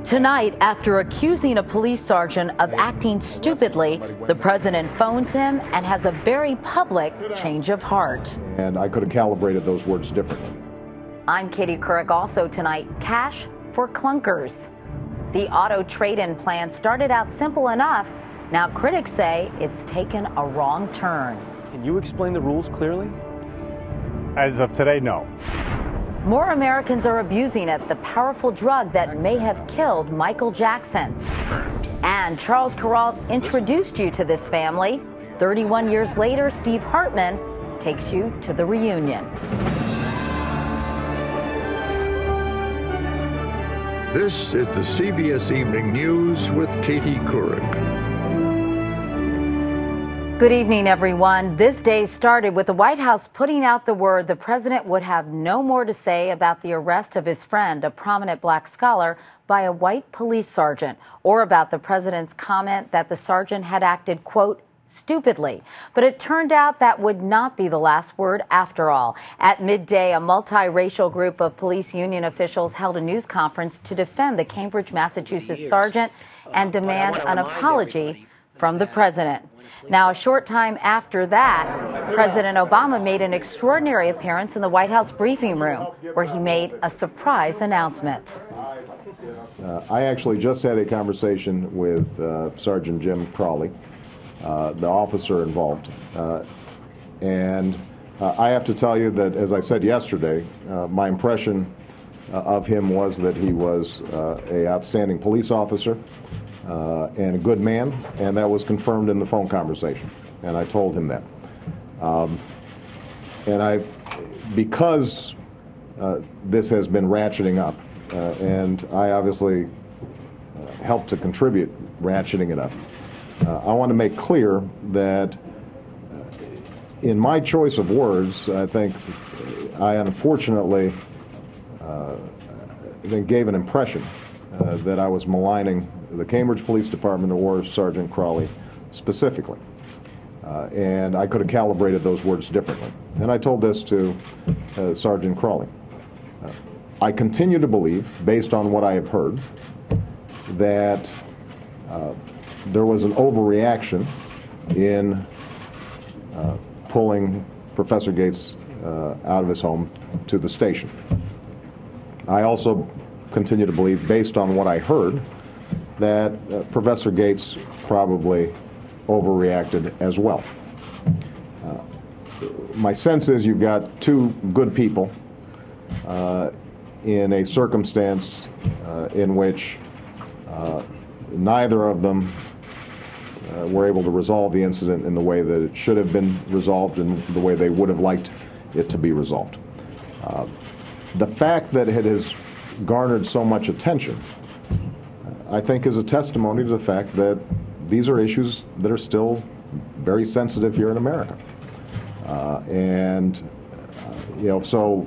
Tonight, after accusing a police sergeant of acting stupidly, the president phones him and has a very public change of heart. And I could have calibrated those words differently. I'm Katie Couric. Also tonight, cash for Clunkers. The auto trade-in plan started out simple enough. Now critics say it's taken a wrong turn. Can you explain the rules clearly? As of today, no. More Americans are abusing it, the powerful drug that may have killed Michael Jackson. And Charles Corral introduced you to this family. 31 years later, Steve Hartman takes you to the reunion. This is the CBS Evening News with Katie Couric. Good evening, everyone. This day started with the White House putting out the word the president would have no more to say about the arrest of his friend, a prominent black scholar, by a white police sergeant, or about the president's comment that the sergeant had acted, quote, stupidly. But it turned out that would not be the last word after all. At midday, a multiracial group of police union officials held a news conference to defend the Cambridge, Massachusetts sergeant and demand an apology from the president. Now, a short time after that, President Obama made an extraordinary appearance in the White House briefing room, where he made a surprise announcement. I actually just had a conversation with Sergeant Jim Crowley, the officer involved. And I have to tell you that, as I said yesterday, my impression of him was that he was an outstanding police officer. And a good man, and that was confirmed in the phone conversation, and I told him that. Because this has been ratcheting up, and I obviously helped to contribute ratcheting it up, I want to make clear that in my choice of words, I think I unfortunately gave an impression that I was maligning the Cambridge Police Department or Sergeant Crowley specifically. And I could have calibrated those words differently. And I told this to Sergeant Crowley. I continue to believe, based on what I have heard, that there was an overreaction in pulling Professor Gates out of his home to the station. I also continue to believe, based on what I heard, that Professor Gates probably overreacted as well. My sense is you've got two good people in a circumstance in which neither of them were able to resolve the incident in the way that it should have been resolved and the way they would have liked it to be resolved. The fact that it has garnered so much attention, I think, is a testimony to the fact that these are issues that are still very sensitive here in America. So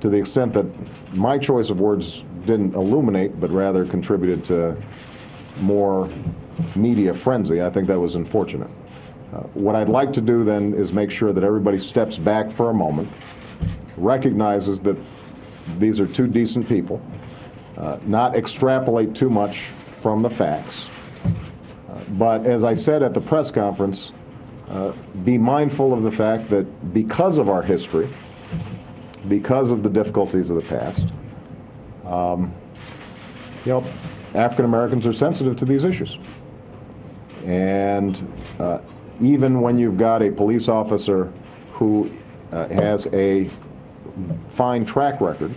to the extent that my choice of words didn't illuminate, but rather contributed to more media frenzy, I think that was unfortunate. What I'd like to do then is make sure that everybody steps back for a moment, recognizes that these are two decent people, not extrapolate too much from the facts, but as I said at the press conference, be mindful of the fact that because of our history, because of the difficulties of the past, African Americans are sensitive to these issues. And even when you've got a police officer who has a fine track record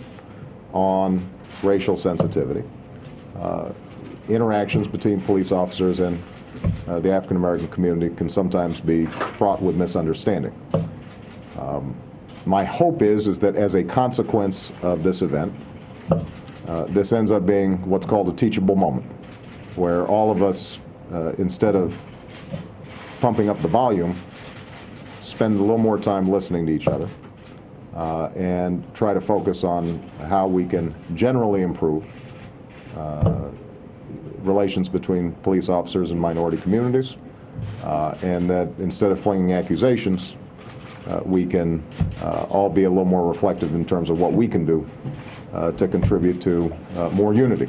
on racial sensitivity, interactions between police officers and the African American community can sometimes be fraught with misunderstanding. My hope is that as a consequence of this event, this ends up being what's called a teachable moment, where all of us, instead of pumping up the volume, spend a little more time listening to each other and try to focus on how we can generally improve relations between police officers and minority communities, and that instead of flinging accusations, we can all be a little more reflective in terms of what we can do to contribute to more unity.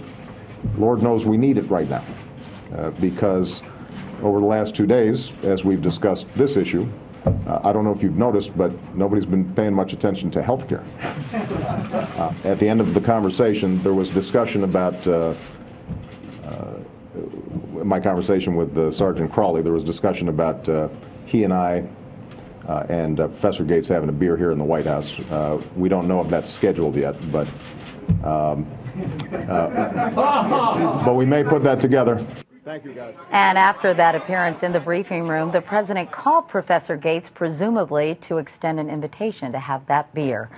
Lord knows we need it right now, because over the last 2 days, as we've discussed this issue, I don't know if you've noticed, but nobody's been paying much attention to health care. At the end of the conversation, there was discussion about my conversation with Sergeant Crawley. There was discussion about he and I and Professor Gates having a beer here in the White House. We don't know if that's scheduled yet, but we may put that together. Thank you, guys. And after that appearance in the briefing room, the president called Professor Gates, presumably to extend an invitation to have that beer.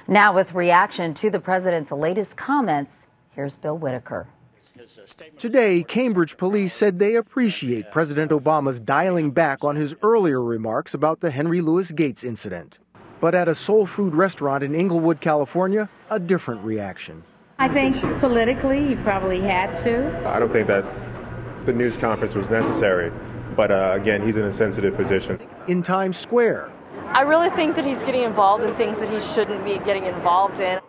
Now, with reaction to the president's latest comments, here's Bill Whitaker. Today, Cambridge police said they appreciate President Obama's dialing back on his earlier remarks about the Henry Louis Gates incident. But at a soul food restaurant in Inglewood, California, a different reaction. I think politically he probably had to. I don't think that the news conference was necessary, but again, he's in a sensitive position. In Times Square. I really think that he's getting involved in things that he shouldn't be getting involved in.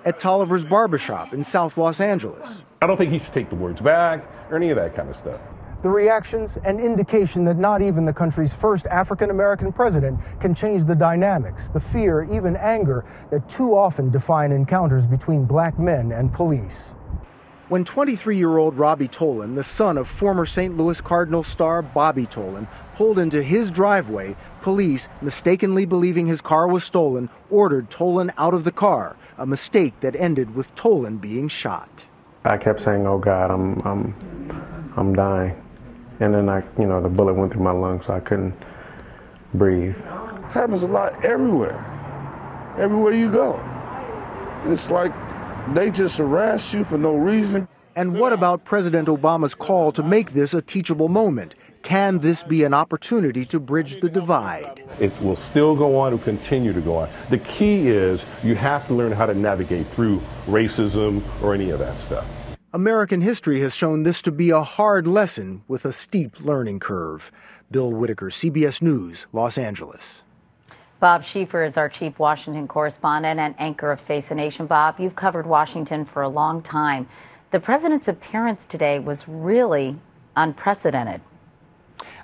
At Tolliver's Barbershop in South Los Angeles. I don't think he should take the words back or any of that kind of stuff. The reactions, an indication that not even the country's first African-American president can change the dynamics, the fear, even anger that too often define encounters between black men and police. When 23-year-old Robbie Tolan, the son of former St. Louis Cardinals star Bobby Tolan, pulled into his driveway, police, mistakenly believing his car was stolen, ordered Tolan out of the car, a mistake that ended with Tolan being shot. I kept saying, "Oh God, I'm dying," and then the bullet went through my lungs, so I couldn't breathe. Happens a lot everywhere you go. It's like they just harass you for no reason. And what about President Obama's call to make this a teachable moment? Can this be an opportunity to bridge the divide? It will still go on, it will continue to go on. The key is you have to learn how to navigate through racism or any of that stuff. American history has shown this to be a hard lesson with a steep learning curve. Bill Whitaker, CBS News, Los Angeles. Bob Schieffer is our chief Washington correspondent and anchor of Face the Nation. Bob, you've covered Washington for a long time. The president's appearance today was really unprecedented.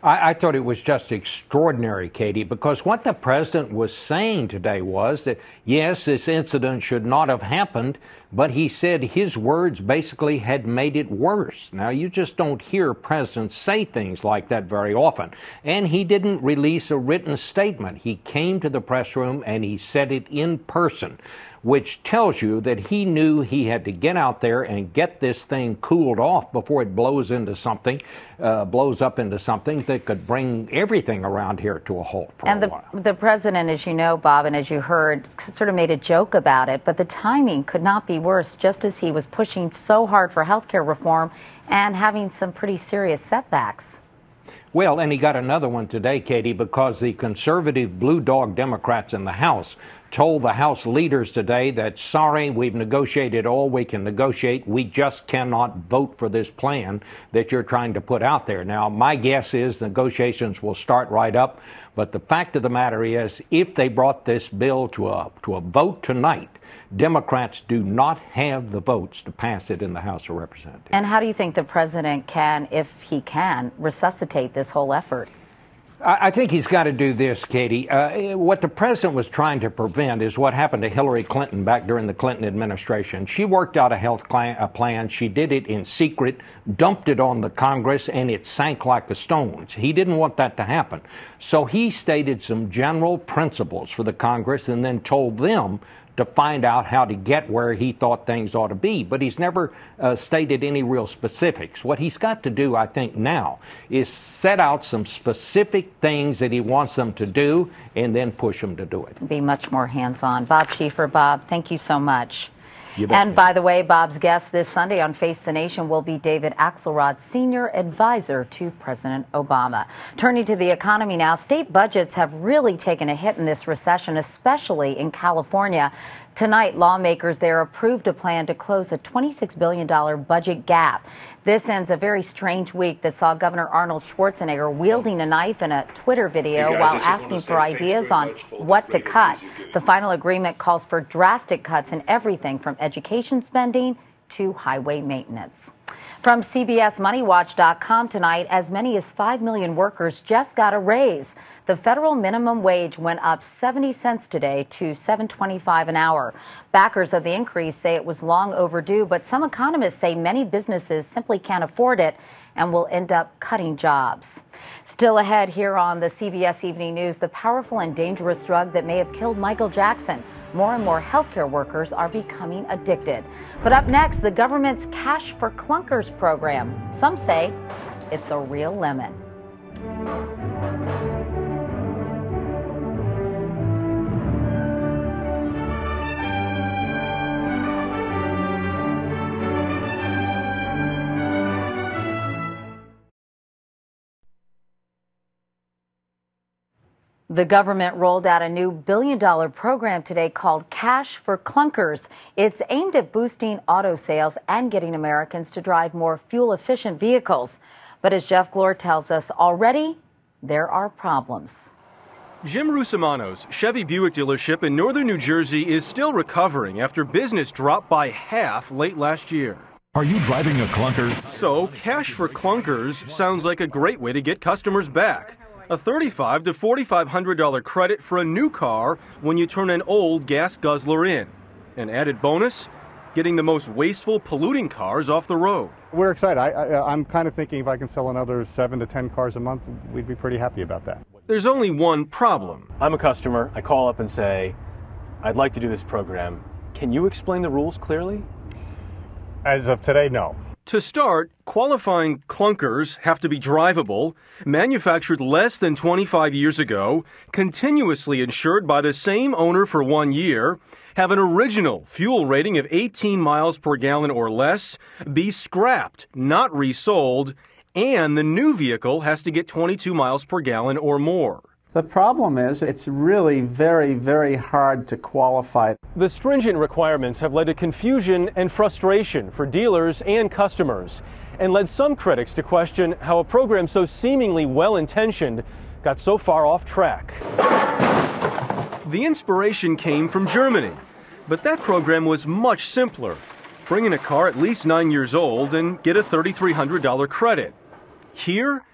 I thought it was just extraordinary, Katie, because what the president was saying today was that, yes, this incident should not have happened, but he said his words basically had made it worse. Now, you just don't hear presidents say things like that very often. And he didn't release a written statement. He came to the press room and he said it in person, which tells you that he knew he had to get out there and get this thing cooled off before it blows up into something that could bring everything around here to a halt for a while. The president, as you know, Bob, and as you heard, sort of made a joke about it, but the timing could not be worse, just as he was pushing so hard for health care reform and having some pretty serious setbacks. Well, and he got another one today, Katie, because the conservative blue dog Democrats in the House told the House leaders today that, sorry, we've negotiated all we can negotiate. We just cannot vote for this plan that you're trying to put out there. Now, my guess is negotiations will start right up. But the fact of the matter is, if they brought this bill to a vote tonight, Democrats do not have the votes to pass it in the House of Representatives. And how do you think the president can, if he can, resuscitate this whole effort? I think he's got to do this, Katie. What the president was trying to prevent is what happened to Hillary Clinton back during the Clinton administration. She worked out a health plan. She did it in secret, dumped it on the Congress, and it sank like the stones. He didn't want that to happen. So he stated some general principles for the Congress and then told them to find out how to get where he thought things ought to be. But he's never stated any real specifics. What he's got to do, I think, now is set out some specific things that he wants them to do and then push them to do it. Be much more hands-on. Bob Schieffer, Bob, thank you so much. And by the way, Bob's guest this Sunday on Face the Nation will be David Axelrod, senior advisor to President Obama. Turning to the economy now, state budgets have really taken a hit in this recession, especially in California. Tonight, lawmakers there approved a plan to close a $26 billion budget gap. This ends a very strange week that saw Governor Arnold Schwarzenegger wielding a knife in a Twitter video while asking for ideas on what to cut. The final agreement calls for drastic cuts in everything from education spending to highway maintenance. From CBSMoneyWatch.com tonight, as many as 5 million workers just got a raise. The federal minimum wage went up 70 cents today to $7.25 an hour. Backers of the increase say it was long overdue, but some economists say many businesses simply can't afford it and will end up cutting jobs. Still ahead here on the CBS Evening News, the powerful and dangerous drug that may have killed Michael Jackson. More and more healthcare workers are becoming addicted. But up next, the government's Cash for Clunkers program. Some say it's a real lemon. The government rolled out a new billion-dollar program today called Cash for Clunkers. It's aimed at boosting auto sales and getting Americans to drive more fuel-efficient vehicles. But as Jeff Glor tells us, already there are problems. Jim Rusimano's Chevy Buick dealership in northern New Jersey is still recovering after business dropped by half late last year. Are you driving a clunker? So Cash for Clunkers sounds like a great way to get customers back. A $3,500 to $4,500 credit for a new car when you turn an old gas guzzler in. An added bonus, getting the most wasteful, polluting cars off the road. We're excited. I'm kind of thinking if I can sell another 7 to 10 cars a month, we'd be pretty happy about that. There's only one problem. I'm a customer. I call up and say, I'd like to do this program. Can you explain the rules clearly? As of today, no. To start, qualifying clunkers have to be drivable, manufactured less than 25 years ago, continuously insured by the same owner for 1 year, have an original fuel rating of 18 miles per gallon or less, be scrapped, not resold, and the new vehicle has to get 22 miles per gallon or more. The problem is it's really very, very hard to qualify. The stringent requirements have led to confusion and frustration for dealers and customers, and led some critics to question how a program so seemingly well-intentioned got so far off track. The inspiration came from Germany, but that program was much simpler. Bring in a car at least 9 years old and get a $3,300 credit. Here,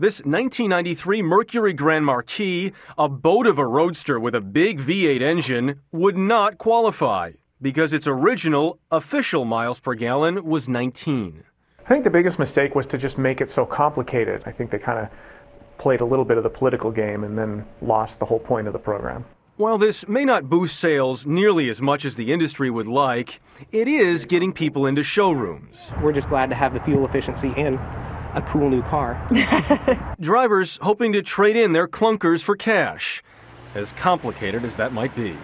this 1993 Mercury Grand Marquis, a boat of a roadster with a big V8 engine, would not qualify because its original official miles per gallon was 19. I think the biggest mistake was to just make it so complicated. I think they kind of played a little bit of the political game and then lost the whole point of the program. While this may not boost sales nearly as much as the industry would like, it is getting people into showrooms. We're just glad to have the fuel efficiency and a cool new car. Drivers hoping to trade in their clunkers for cash, as complicated as that might be.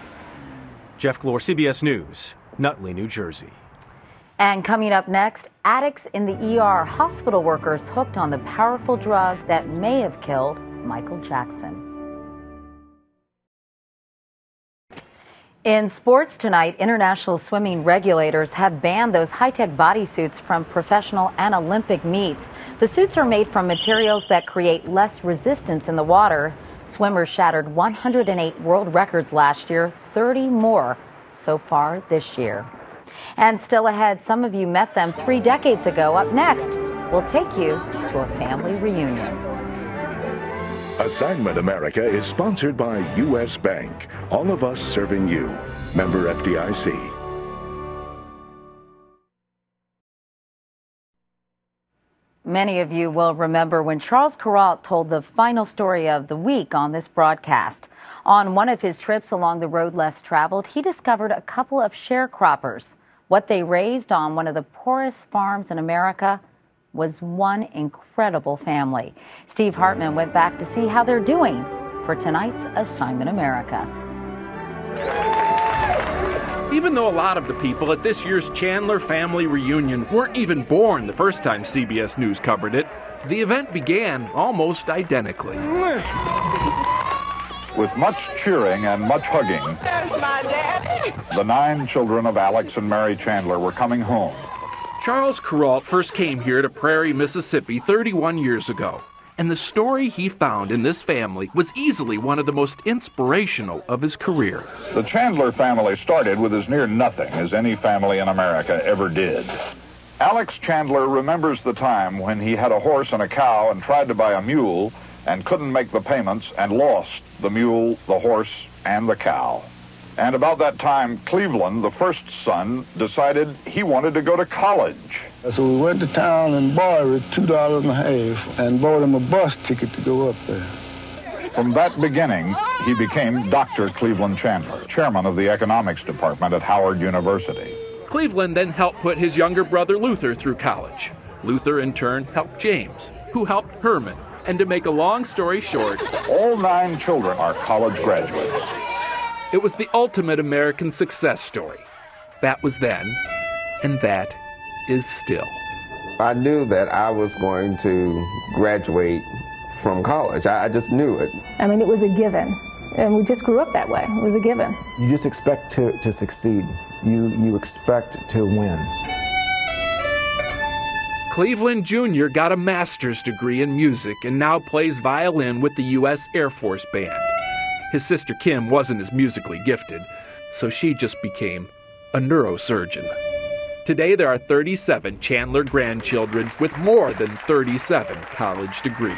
Jeff Glor, CBS News, Nutley, New Jersey. And coming up next, addicts in the ER, hospital workers hooked on the powerful drug that may have killed Michael Jackson. In sports tonight, international swimming regulators have banned those high-tech bodysuits from professional and Olympic meets. The suits are made from materials that create less resistance in the water. Swimmers shattered 108 world records last year, 30 more so far this year. And still ahead, some of you met them 3 decades ago. Up next, we'll take you to a family reunion. Assignment America is sponsored by U.S. Bank. All of us serving you. Member FDIC. Many of you will remember when Charles Kuralt told the final story of the week on this broadcast. On one of his trips along the road less traveled, he discovered a couple of sharecroppers. What they raised on one of the poorest farms in America was one incredible family. Steve Hartman went back to see how they're doing for tonight's Assignment America. Even though a lot of the people at this year's Chandler family reunion weren't even born the first time CBS News covered it, the event began almost identically. With much cheering and much hugging, That's my daddy. the 9 children of Alex and Mary Chandler were coming home. Charles Kuralt first came here to Prairie, Mississippi 31 years ago. And the story he found in this family was easily one of the most inspirational of his career. The Chandler family started with as near nothing as any family in America ever did. Alex Chandler remembers the time when he had a horse and a cow and tried to buy a mule and couldn't make the payments and lost the mule, the horse, and the cow. And about that time, Cleveland, the first son, decided he wanted to go to college. So we went to town and borrowed $2.50 and bought him a bus ticket to go up there. From that beginning, he became Dr. Cleveland Chandler, chairman of the economics department at Howard University. Cleveland then helped put his younger brother Luther through college. Luther, in turn, helped James, who helped Herman. And to make a long story short, all 9 children are college graduates. It was the ultimate American success story. That was then, and that is still. I knew that I was going to graduate from college. I just knew it. I mean, it was a given. And we just grew up that way. It was a given. You just expect to succeed. You expect to win. Cleveland Jr. got a master's degree in music and now plays violin with the U.S. Air Force Band. His sister Kim wasn't as musically gifted, so she just became a neurosurgeon. Today there are 37 Chandler grandchildren with more than 37 college degrees.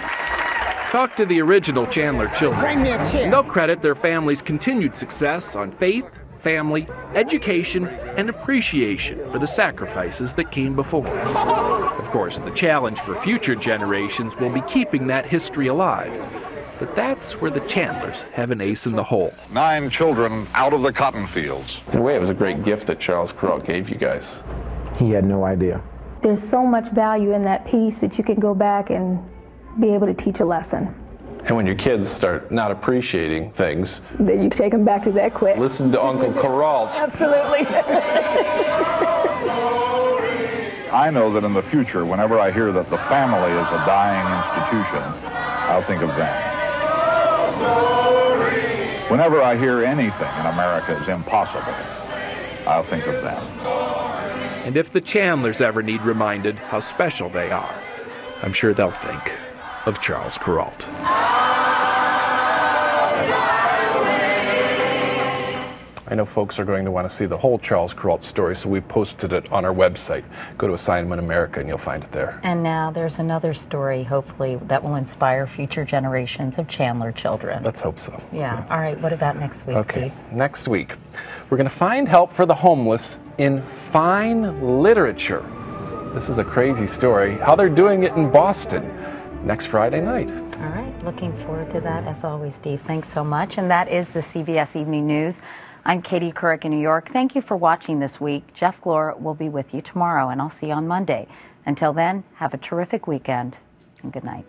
Talk to the original Chandler children. Bring me a chair. They'll credit their family's continued success on faith, family, education, and appreciation for the sacrifices that came before. Of course, the challenge for future generations will be keeping that history alive. But that's where the Chandlers have an ace in the hole. 9 children out of the cotton fields. In a way, it was a great gift that Charles Kuralt gave you guys. He had no idea. There's so much value in that piece that you can go back and be able to teach a lesson. And when your kids start not appreciating things, Then you take them back to that quick. listen to Uncle Kuralt. Absolutely. I know that in the future, whenever I hear that the family is a dying institution, I'll think of them. Whenever I hear anything in America is impossible, I'll think of them. And if the Chandlers ever need reminded how special they are, I'm sure they'll think of Charles Kuralt. I know folks are going to want to see the whole Charles Kuralt story, so we posted it on our website. Go to Assignment America and you'll find it there. And now there's another story, hopefully, that will inspire future generations of Chandler children. Let's hope so. Yeah. All right. What about next week, Okay, Steve? next week, we're going to find help for the homeless in fine literature. This is a crazy story. How they're doing it in Boston next Friday night. All right. Looking forward to that, as always, Steve. Thanks so much. And that is the CBS Evening News. I'm Katie Couric in New York. Thank you for watching this week. Jeff Glor will be with you tomorrow, and I'll see you on Monday. Until then, have a terrific weekend, and good night.